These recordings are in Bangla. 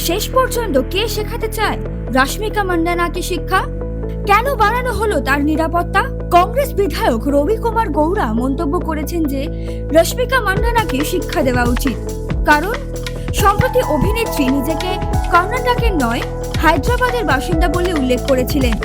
শেষ পর্যন্ত কে শেখাতে চায় রশ্মিকা মান্দানাকে শিক্ষা? কেন বাড়ানো হলো তার নিরাপত্তা? কংগ্রেস বিধায়ক রবি কুমার গৌড়া মন্তব্য করেছেন যে রশ্মিকা মান্দানাকে শিক্ষা দেওয়া উচিত, কারণ সম্প্রতি অভিনেত্রী নিজেকে কর্ণাটকের নয় হায়দ্রাবাদের বাসিন্দা বলে উল্লেখ করেছিলেন।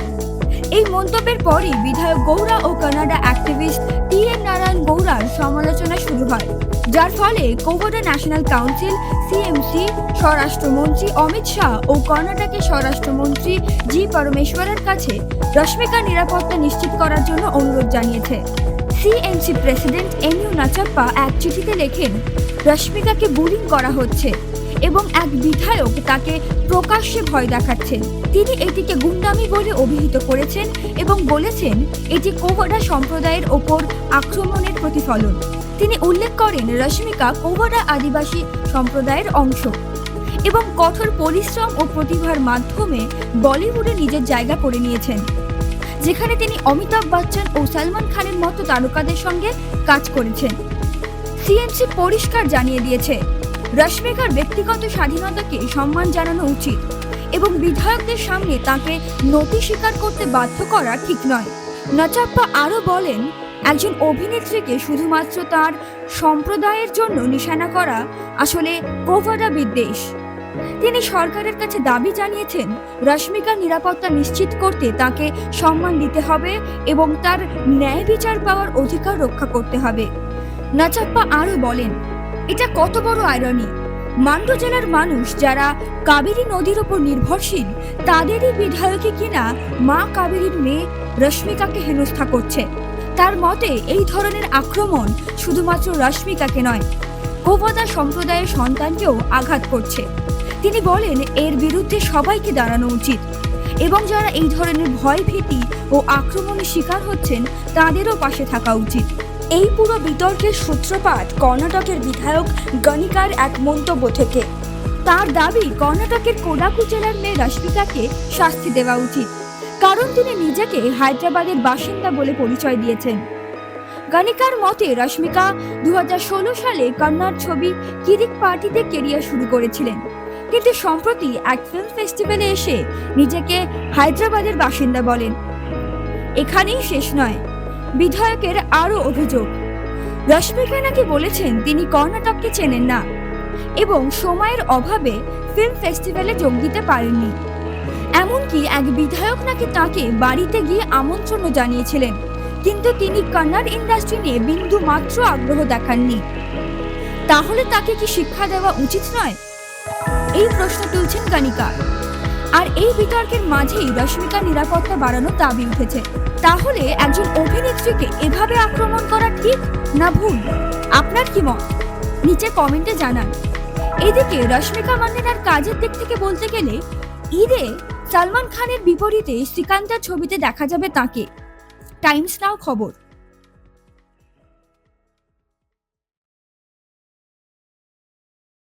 এই মন্তব্যের পরই বিধায়ক গৌড়া ও কানাডা অ্যাক্টিভিস্ট টি.এন. নারায়ণ গৌড়ার সমালোচনা শুরু হয়, যার ফলে কোভোডা ন্যাশনাল কাউন্সিল সিএমসি স্বরাষ্ট্রমন্ত্রী অমিত শাহ ও কর্ণাটকের স্বরাষ্ট্রমন্ত্রী জি পরমেশ্বরের কাছে রশ্মিকার নিরাপত্তা নিশ্চিত করার জন্য অনুরোধ জানিয়েছে। CMC president এন.ইউ. নাচাপ্পা এক চিঠিতে লেখেন, রশ্মিকাকে বুলিং করা হচ্ছে এবং এক বিধায়ক তাকে প্রকাশ্যে ভয় দেখাচ্ছেন। তিনি এটিকে গুন্ডামি বলে অভিহিত করেছেন এবং বলেছেন এটি কোভোডা সম্প্রদায়ের ওপর আক্রমণের প্রতিফলন। তিনি উল্লেখ করেন রশ্মিকা কোভোডা আদিবাসী সম্প্রদায়ের অংশ এবং কঠোর পরিশ্রম ও প্রতিভার মাধ্যমে বলিউডে নিজের জায়গা করে নিয়েছেন, যেখানে তিনি অমিতাভ বচ্চন ও সলমান খানের মতো তারকাদের সঙ্গে কাজ করেছেন। সিএমসি পরিষ্কার জানিয়ে দিয়েছে রশ্মিকার ব্যক্তিগত স্বাধীনতাকে সম্মান জানানো উচিত এবং বিধায়কদের সামনে তাকে নতি স্বীকার করতে বাধ্য করা ঠিক নয়। নাচাপ্পা আরও বলেন, একজন অভিনেত্রীকে শুধুমাত্র তার সম্প্রদায়ের জন্য নিশানা করা আসলে কোভোডা বিদ্বেষ। তিনি সরকারের কাছে দাবি জানিয়েছেন রশ্মিকার নিরাপত্তা নিশ্চিত করতে তাকে সম্মান দিতে হবে এবং তার ন্যায় বিচার পাওয়ার অধিকার রক্ষা করতে হবে। নাচাপ্পা আরও বলেন, এটা কত বড় আইরনি, মান্ডু জেলার মানুষ যারা কাবেরী নদীর উপর নির্ভরশীল তাদেরই বিধায়কই কিনা মা কাবেরীর মেয়ে রশ্মিকাকে হেনস্থা করছে। তার মতে এই ধরনের আক্রমণ শুধুমাত্র রশ্মিকাকে নয়, কোভোডা সম্প্রদায়ের সন্তানকেও আঘাত করছে। তিনি বলেন এর বিরুদ্ধে সবাইকে দাঁড়ানো উচিত এবং যারা এই ধরনের ভয় ভীতি ও আক্রমণের শিকার হচ্ছেন তাদেরও পাশে থাকা উচিত। এই পুরো বিতর্কের সূত্রপাত কর্ণাটকের বিধায়ক গণিকার এক মন্তব্য থেকে। তার দাবি কর্ণাটকের কোডাগু জেলার মেয়ে রশ্মিকাকে শাস্তি দেওয়া উচিত, কারণ তিনি নিজেকে হায়দ্রাবাদের বাসিন্দা বলে পরিচয় দিয়েছেন। গণিকার মতে রশ্মিকা 2016 সালে কন্নড় ছবি কিরিক পার্টিতে কেরিয়ার শুরু করেছিলেন, কিন্তু সম্প্রতি এক ফিল্ম ফেস্টিভ্যালে এসে নিজেকে হায়দ্রাবাদের বাসিন্দা বলেন। এখানেই শেষ নয়, বিধায়কের আরও অভিযোগ, রশ্মিকা নাকি বলেছেন তিনি কর্ণাটককে চেনেন না এবং সময়ের অভাবে ফিল্ম ফেস্টিভ্যালে যোগ দিতে পারেননি। এমনকি এক বিধায়ক নাকি তাকে বাড়িতে গিয়ে আমন্ত্রণও জানিয়েছিলেন, কিন্তু তিনি কন্নড় ইন্ডাস্ট্রি নিয়ে বিন্দু মাত্র আগ্রহ দেখাননি। তাহলে তাকে কি শিক্ষা দেওয়া উচিত নয়? এই প্রশ্ন তুলছেন গণিকা। আর এই বিতর্কের মাঝেই রশ্মিকার নিরাপত্তা বাড়ানোর দাবি উঠেছে। তাহলে একজন অভিনেত্রীকে এভাবে আক্রমণ করা ঠিক না ভুল? আপনার কি মত নিচে কমেন্টে জানান। এদিকে রশ্মিকা মান্দানার কাজের দিক থেকে বলতে গেলে ঈদে সলমান খানের বিপরীতে শ্রীকান্তের ছবিতে দেখা যাবে তাকে। টাইমস নাও খবর।